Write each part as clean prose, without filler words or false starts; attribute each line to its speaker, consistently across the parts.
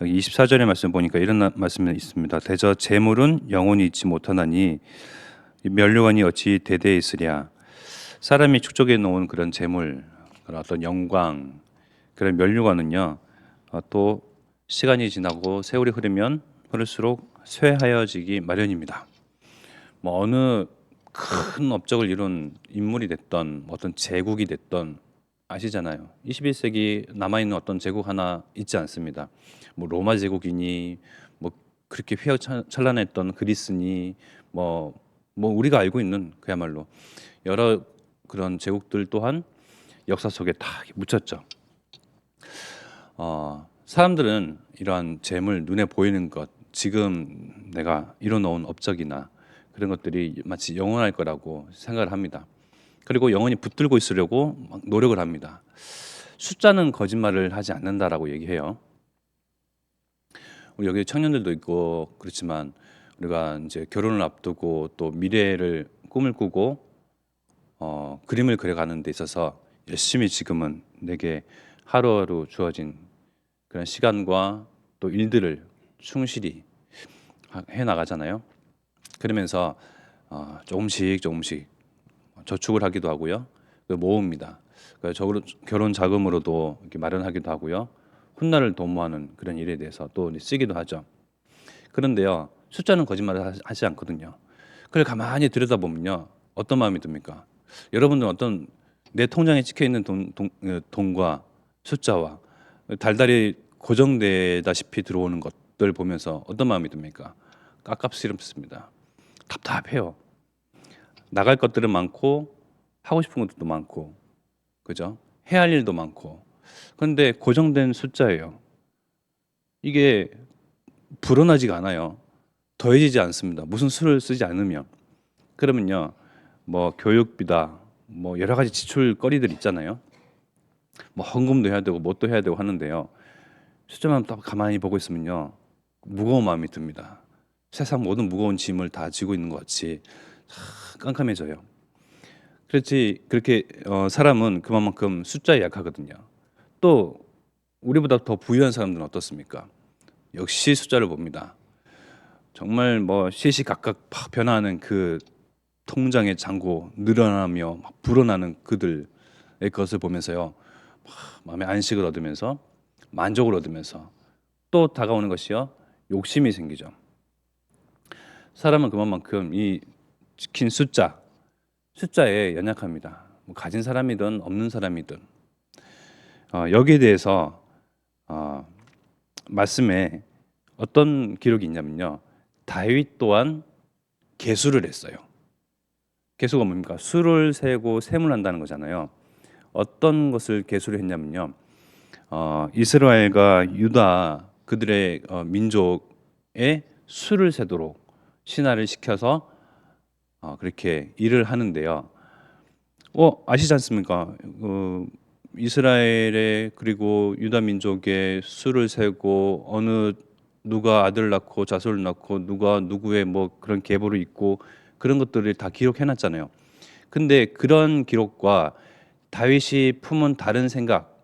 Speaker 1: 여기 24절의 말씀 보니까 이런 말씀이 있습니다. 대저 재물은 영원히 있지 못하나니 면류관이 어찌 대대에 있으랴. 사람이 축적해 놓은 그런 재물, 그런 어떤 영광, 그런 면류관은요, 또 시간이 지나고 세월이 흐르면 흐를수록 쇠하여지기 마련입니다. 뭐 어느 큰 업적을 이룬 인물이 됐던 어떤 제국이 됐던 아시잖아요. 21세기 남아있는 어떤 제국 하나 있지 않습니다. 뭐 로마 제국이니 뭐 그렇게 휘황찬란했던 그리스니 뭐 우리가 알고 있는 그야말로 여러 그런 제국들 또한 역사 속에 다 묻혔죠. 사람들은 이러한 재물, 눈에 보이는 것, 지금 내가 이뤄놓은 업적이나 그런 것들이 마치 영원할 거라고 생각을 합니다. 그리고 영원히 붙들고 있으려고 막 노력을 합니다. 숫자는 거짓말을 하지 않는다라고 얘기해요. 우리 여기 청년들도 있고 그렇지만 우리가 이제 결혼을 앞두고 또 미래를 꿈을 꾸고 그림을 그려가는 데 있어서 열심히 지금은 내게 하루하루 주어진 그런 시간과 또 일들을 충실히 해 나가잖아요. 그러면서 조금씩 저축을 하기도 하고요. 모읍니다. 결혼 자금으로도 이렇게 마련하기도 하고요. 훗날을 도모하는 그런 일에 대해서 또 쓰기도 하죠. 그런데요, 숫자는 거짓말을 하지 않거든요. 그걸 가만히 들여다보면요, 어떤 마음이 듭니까? 여러분들은 어떤 내 통장에 찍혀 있는 돈과 숫자와 달달이 고정되다시피 들어오는 것들 보면서 어떤 마음이 듭니까? 깝깝스럽습니다. 답답해요. 나갈 것들은 많고 하고 싶은 것도 많고, 그죠? 해야 할 일도 많고. 그런데 고정된 숫자예요. 이게 불어나지가 않아요. 더해지지 않습니다. 무슨 수를 쓰지 않으면. 그러면요, 뭐 교육비다, 뭐 여러 가지 지출거리들 있잖아요. 뭐 헌금도 해야 되고 뭣도 해야 되고 하는데요. 숫자만 딱 가만히 보고 있으면요, 무거운 마음이 듭니다. 세상 모든 무거운 짐을 다 지고 있는 것 같이 깜깜해져요. 그렇게 사람은 그만큼 숫자에 약하거든요. 또 우리보다 더 부유한 사람들은 어떻습니까? 역시 숫자를 봅니다. 정말 뭐 시시각각 변화하는 그 통장의 잔고 늘어나며 막 불어나는 그들의 것을 보면서요, 마음의 안식을 얻으면서 만족을 얻으면서 또 다가오는 것이요, 욕심이 생기죠. 사람은 그만큼 이 지킨 숫자에 연약합니다. 뭐 가진 사람이든 없는 사람이든. 여기에 대해서 말씀에 어떤 기록이 있냐면요, 다윗 또한 계수를 했어요. 계수가 뭡니까? 수를 세고 세문한다는 거잖아요. 어떤 것을 계수를 했냐면요, 이스라엘과 유다 그들의 민족의 수를 세도록 신하를 시켜서 그렇게 일을 하는데요. 아시지 않습니까? 이스라엘의 그리고 유다 민족의 수를 세고 누가 아들 낳고 자손을 낳고 누가 누구의 뭐 그런 계보를 잇고 그런 것들을 다 기록해 놨잖아요. 근데 그런 기록과 다윗이 품은 다른 생각,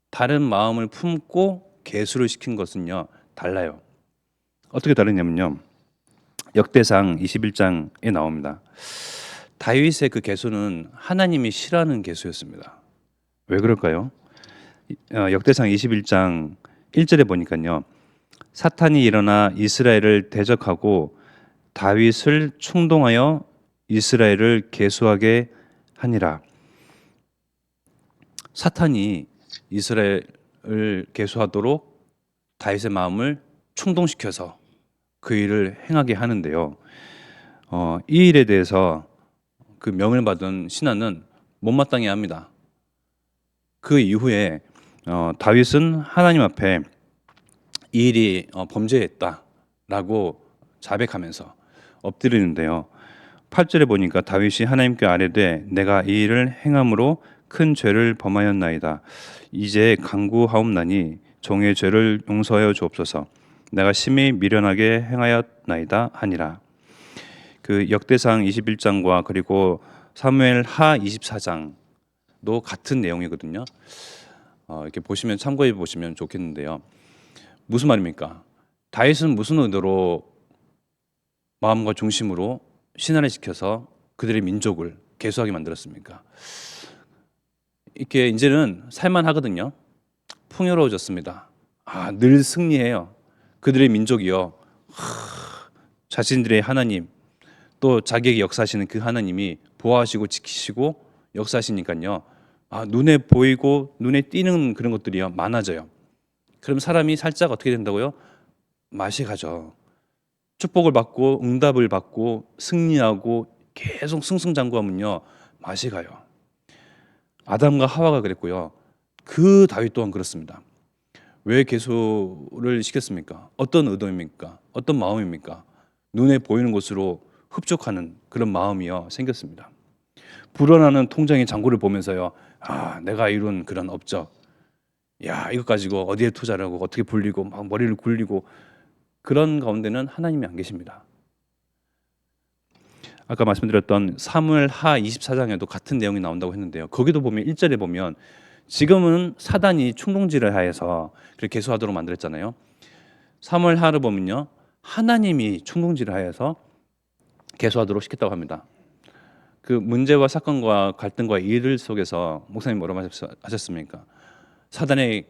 Speaker 1: 다른 마음을 품고 계수를 시킨 것은요, 달라요. 어떻게 다르냐면요, 역대상 21장에 나옵니다. 다윗의 그 계수는 하나님이 싫어하는 계수였습니다. 왜 그럴까요? 역대상 21장 1절에 보니까요, 사탄이 일어나 이스라엘을 대적하고 다윗을 충동하여 이스라엘을 계수하게 하니라. 사탄이 이스라엘을 계수하도록 다윗의 마음을 충동시켜서 그 일을 행하게 하는데요. 이 일에 대해서 그 명을 받은 신하는 못마땅해 합니다. 그 이후에 다윗은 하나님 앞에 이 일이 범죄했다라고 자백하면서 엎드리는데요. 8절에 보니까 다윗이 하나님께 아뢰되 내가 이 일을 행함으로 큰 죄를 범하였나이다. 이제 간구하옵나니 종의 죄를 용서하여 주옵소서. 내가 심히 미련하게 행하였나이다 하니라. 그 역대상 21장과 그리고 사무엘하 24장도 같은 내용이거든요. 이렇게 보시면 참고해 보시면 좋겠는데요. 무슨 말입니까? 다윗은 무슨 의도로 마음과 중심으로 신하를 시켜서 그들의 민족을 계수하게 만들었습니까? 이렇게 이제는 살만하거든요. 풍요로워졌습니다. 늘 승리해요. 그들의 민족이요. 자신들의 하나님, 또 자기에게 역사하시는 그 하나님이 보호하시고 지키시고 역사하시니까요. 눈에 보이고 눈에 띄는 그런 것들이요 많아져요. 그럼 사람이 살짝 어떻게 된다고요? 맛이 가죠. 축복을 받고 응답을 받고 승리하고 계속 승승장구하면요 맛이 가요. 아담과 하와가 그랬고요. 그 다윗 또한 그렇습니다. 왜 계수를 시켰습니까? 어떤 의도입니까? 어떤 마음입니까? 눈에 보이는 것으로 흡족하는 그런 마음이요 생겼습니다. 불어나는 통장의 잔고를 보면서요. 내가 이룬 그런 업적, 야 이것 가지고 어디에 투자를 하고 어떻게 불리고 막 머리를 굴리고 그런 가운데는 하나님이 안 계십니다. 아까 말씀드렸던 사무엘하 24장에도 같은 내용이 나온다고 했는데요. 거기도 보면 1절에 보면 지금은 사단이 충동질을 하여서 그렇게 계수하도록 만들었잖아요. 사무엘하를 보면요. 하나님이 충동질을 하여서 계수하도록 시켰다고 합니다. 그 문제와 사건과 갈등과 일 속에서 목사님 뭐라고 하셨습니까? 사단의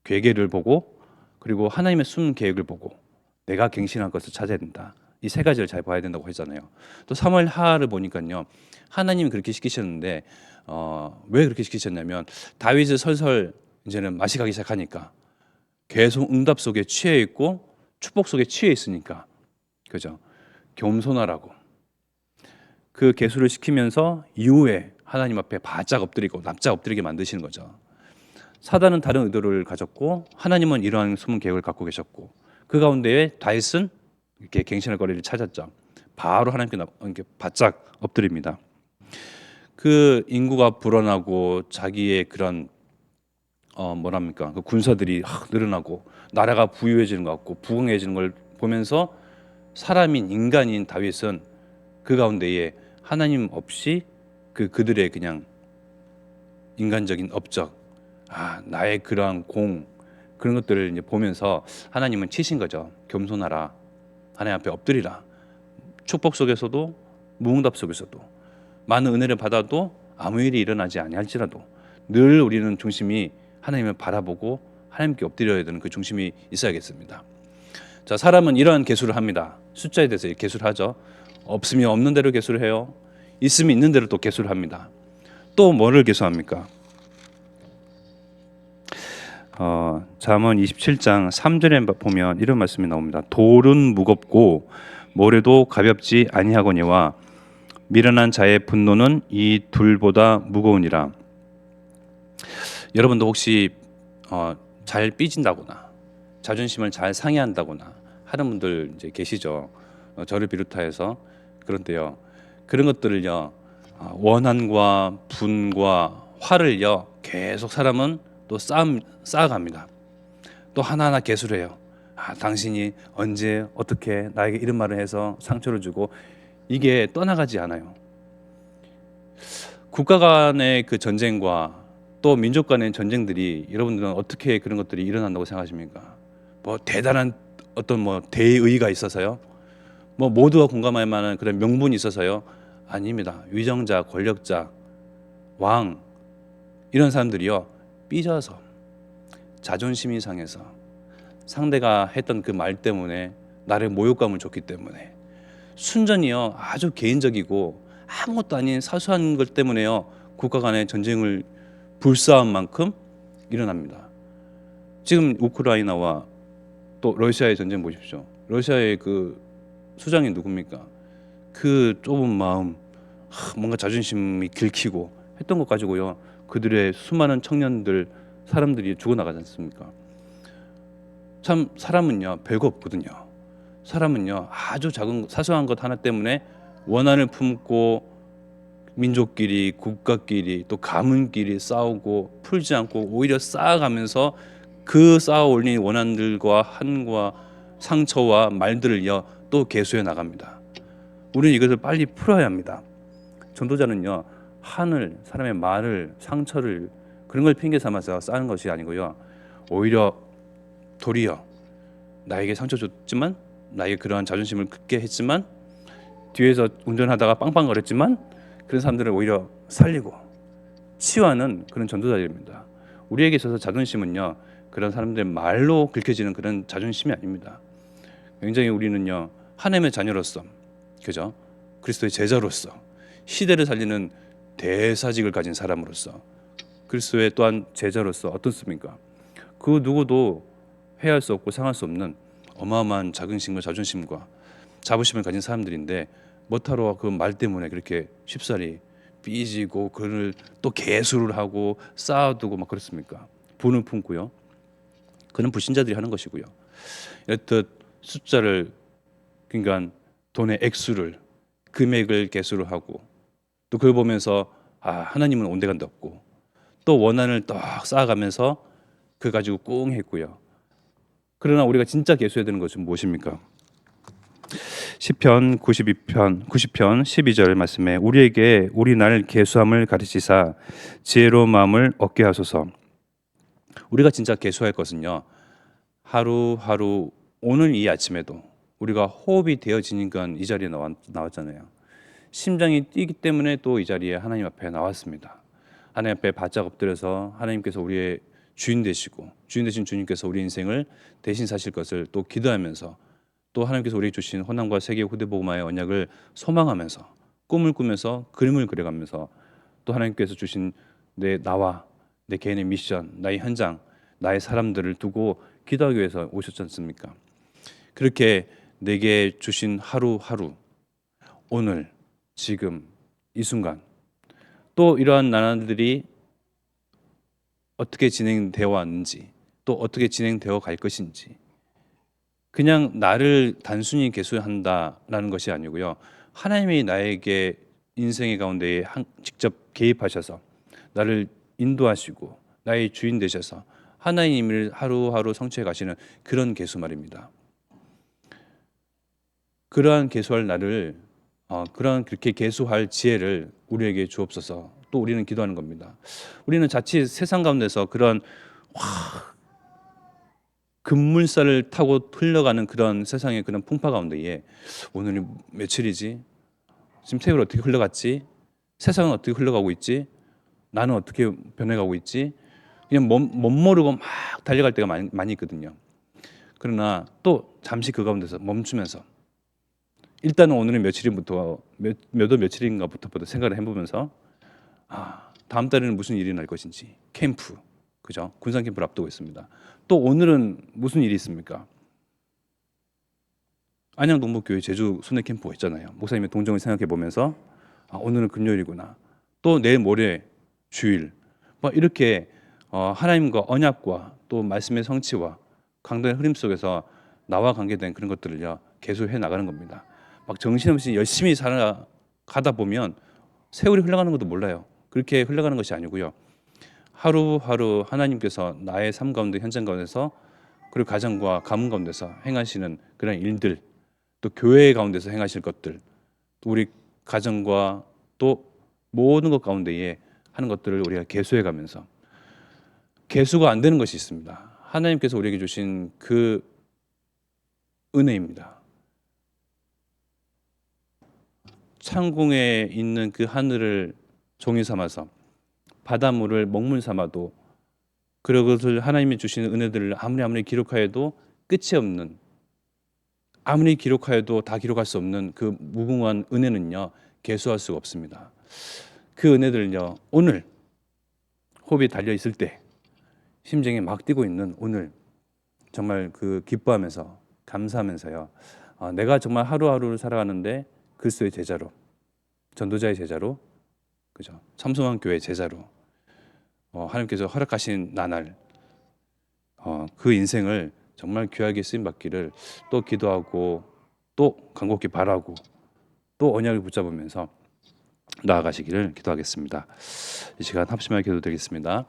Speaker 1: 괴계를 보고 그리고 하나님의 숨은 계획을 보고 내가 갱신한 것을 찾아야 된다. 이 세 가지를 잘 봐야 된다고 했잖아요. 또 사무엘하를 보니까요. 하나님이 그렇게 시키셨는데 왜 그렇게 시키셨냐면 다윗이 설설 이제는 맛이 가기 시작하니까 계속 응답 속에 취해 있고 축복 속에 취해 있으니까 그죠? 겸손하라고 그 계수를 시키면서 이후에 하나님 앞에 바짝 엎드리고 납작 엎드리게 만드시는 거죠. 사단은 다른 의도를 가졌고 하나님은 이러한 숨은 계획을 갖고 계셨고 그 가운데에 다윗은 이렇게 갱신할 거리를 찾았죠. 바로 하나님께 이렇게 바짝 엎드립니다. 그 인구가 불어나고 자기의 그런 뭐랍니까 그 군사들이 늘어나고 나라가 부유해지는 것 같고 부강해지는 걸 보면서 사람인 인간인 다윗은 그 가운데에 하나님 없이 그들의 그냥 인간적인 업적, 나의 그러한 그런 것들을 이제 보면서 하나님은 치신 거죠. 겸손하라, 하나님 앞에 엎드리라. 축복 속에서도 무응답 속에서도 많은 은혜를 받아도 아무 일이 일어나지 아니할지라도 늘 우리는 중심이 하나님을 바라보고 하나님께 엎드려야 되는 그 중심이 있어야겠습니다. 자, 사람은 이러한 계수를 합니다. 숫자에 대해서 계수를 하죠. 없으면 없는 대로 계수를 해요. 있으면 있는 대로 또 계수를 합니다. 또 뭐를 계수합니까? 잠언 27장 3절에 보면 이런 말씀이 나옵니다. 돌은 무겁고 모래도 가볍지 아니하거니와 미련한 자의 분노는 이 둘보다 무거우니라. 여러분도 혹시 잘 삐진다거나 자존심을 잘 상해한다거나 하는 분들 이제 계시죠. 저를 비롯하여서. 그런데요, 그런 것들을요, 원한과 분과 화를요 계속 사람은 또 쌓아갑니다. 또 하나하나 계수를 해요. 당신이 언제 어떻게 나에게 이런 말을 해서 상처를 주고 이게 떠나가지 않아요. 국가 간의 그 전쟁과 또 민족 간의 전쟁들이 여러분들은 어떻게 그런 것들이 일어난다고 생각하십니까? 뭐 대단한 어떤 뭐 대의가 있어서요? 뭐 모두가 공감할 만한 그런 명분이 있어서요? 아닙니다. 위정자, 권력자, 왕 이런 사람들이요 삐져서 자존심이 상해서 상대가 했던 그 말 때문에 나를 모욕감을 줬기 때문에 순전히요 아주 개인적이고 아무것도 아닌 사소한 것 때문에요 국가 간의 전쟁을 불사한 만큼 일어납니다. 지금 우크라이나와 또 러시아의 전쟁 보십시오. 러시아의 그 수장이 누굽니까? 그 좁은 마음, 뭔가 자존심이 긁히고 했던 것 가지고요 그들의 수많은 청년들 사람들이 죽어나가지 않습니까? 참 사람은요 별거 없거든요. 사람은요 아주 작은 사소한 것 하나 때문에 원한을 품고 민족끼리 국가끼리 또 가문끼리 싸우고 풀지 않고 오히려 쌓아가면서 그 쌓아 올린 원한들과 한과 상처와 말들을요 또 계수해 나갑니다. 우리는 이것을 빨리 풀어야 합니다. 전도자는요 한을 사람의 말을 상처를 그런 걸 핑계 삼아서 쌓는 것이 아니고요 오히려 도리어 나에게 상처 줬지만, 나에게 그러한 자존심을 긋게 했지만, 뒤에서 운전하다가 빵빵거렸지만 그런 사람들을 오히려 살리고 치유하는 그런 전도자들입니다. 우리에게 있어서 자존심은요, 그런 사람들의 말로 긁혀지는 그런 자존심이 아닙니다. 굉장히 우리는요, 하나님의 자녀로서, 그죠? 그리스도의 제자로서, 시대를 살리는 대사직을 가진 사람으로서, 그리스도의 또한 제자로서 어떻습니까? 그 누구도 해할 수 없고 상할 수 없는 어마어마한 자긍심과 자존심과 자부심을 가진 사람들인데, 뭐하러 그 말 때문에 그렇게 쉽사리 삐지고 그를 또 개수를 하고 쌓아두고 막 그렇습니까? 분을 품고요. 그는 불신자들이 하는 것이고요. 이렇듯 숫자를, 그러니까 돈의 액수를, 금액을 개수를 하고, 또 그걸 보면서 하나님은 온데간데 없고, 또 원한을 딱 쌓아가면서 그 가지고 꽁 했고요. 그러나 우리가 진짜 개수해야 되는 것은 무엇입니까? 시편 90편 12절 말씀에 우리에게 우리 날 계수함을 가르치사 지혜로운 마음을 얻게 하소서. 우리가 진짜 계수할 것은요, 하루하루, 오늘 이 아침에도 우리가 호흡이 되어지니까 이 자리에 나왔잖아요. 심장이 뛰기 때문에 또 이 자리에 하나님 앞에 나왔습니다. 하나님 앞에 바짝 엎드려서 하나님께서 우리의 주인 되시고, 주인 되신 주님께서 우리 인생을 대신 사실 것을 또 기도하면서, 또 하나님께서 우리에게 주신 호남과 세계 후대복음화의 언약을 소망하면서, 꿈을 꾸면서, 그림을 그려가면서, 또 하나님께서 주신 나와 내 개인의 미션, 나의 현장, 나의 사람들을 두고 기도하기 위해서 오셨지 않습니까? 그렇게 내게 주신 하루하루, 오늘, 지금, 이 순간, 또 이러한 나라들이 어떻게 진행되어 왔는지, 또 어떻게 진행되어 갈 것인지, 그냥 나를 단순히 계수한다라는 것이 아니고요, 하나님이 나에게 인생의 가운데 직접 개입하셔서 나를 인도하시고 나의 주인 되셔서 하나님을 하루하루 성취해 가시는 그런 계수 말입니다. 그러한 계수할 나를, 그러한 그렇게 계수할 지혜를 우리에게 주옵소서. 또 우리는 기도하는 겁니다. 우리는 자칫 세상 가운데서 그런 급물살을 타고 흘러가는 그런 세상의 그런 풍파 가운데에, 오늘이 며칠이지? 지금 세월이 어떻게 흘러갔지? 세상은 어떻게 흘러가고 있지? 나는 어떻게 변해가고 있지? 그냥 못 모르고 막 달려갈 때가 많이 있거든요. 그러나 또 잠시 그 가운데서 멈추면서, 일단은 오늘은 며칠인부터 몇월 며칠인가부터 생각을 해보면서, 다음 달에는 무슨 일이 날 것인지, 캠프, 그죠? 군산 캠프를 앞두고 있습니다. 또 오늘은 무슨 일이 있습니까? 안양동북교회 제주 순회 캠프가 있잖아요. 목사님의 동정을 생각해 보면서, 오늘은 금요일이구나. 또 내일 모레 주일. 뭐 이렇게 하나님과 언약과 또 말씀의 성취와 강단의 흐름 속에서 나와 관계된 그런 것들을요, 계속해 나가는 겁니다. 막 정신없이 열심히 살아가다 보면 세월이 흘러가는 것도 몰라요. 그렇게 흘러가는 것이 아니고요, 하루하루 하나님께서 나의 삶 가운데, 현장 가운데서, 그리고 가정과 가문 가운데서 행하시는 그런 일들, 또 교회 가운데서 행하실 것들, 또 우리 가정과 또 모든 것 가운데에 하는 것들을 우리가 계수해 가면서, 계수가 안 되는 것이 있습니다. 하나님께서 우리에게 주신 그 은혜입니다. 창공에 있는 그 하늘을 종이 삼아서 바닷물을 먹물 삼아도, 그것을 하나님이 주시는 은혜들을 아무리 기록하여도 끝이 없는, 아무리 기록하여도 다 기록할 수 없는 그 무궁한 은혜는요, 계수할 수가 없습니다. 그 은혜들은요, 오늘 호흡이 달려 있을 때, 심장이 막 뛰고 있는 오늘, 정말 그 기뻐하면서 감사하면서요, 내가 정말 하루하루를 살아가는데 그리스도의 제자로, 전도자의 제자로, 그죠? 참소만 교회 제자로, 하나님께서 허락하신 나날, 그 인생을 정말 귀하게 쓰임 받기를 또 기도하고, 또 간곡히 바라고, 또 언약을 붙잡으면서 나아가시기를 기도하겠습니다. 이 시간 합심하게 기도드리겠습니다.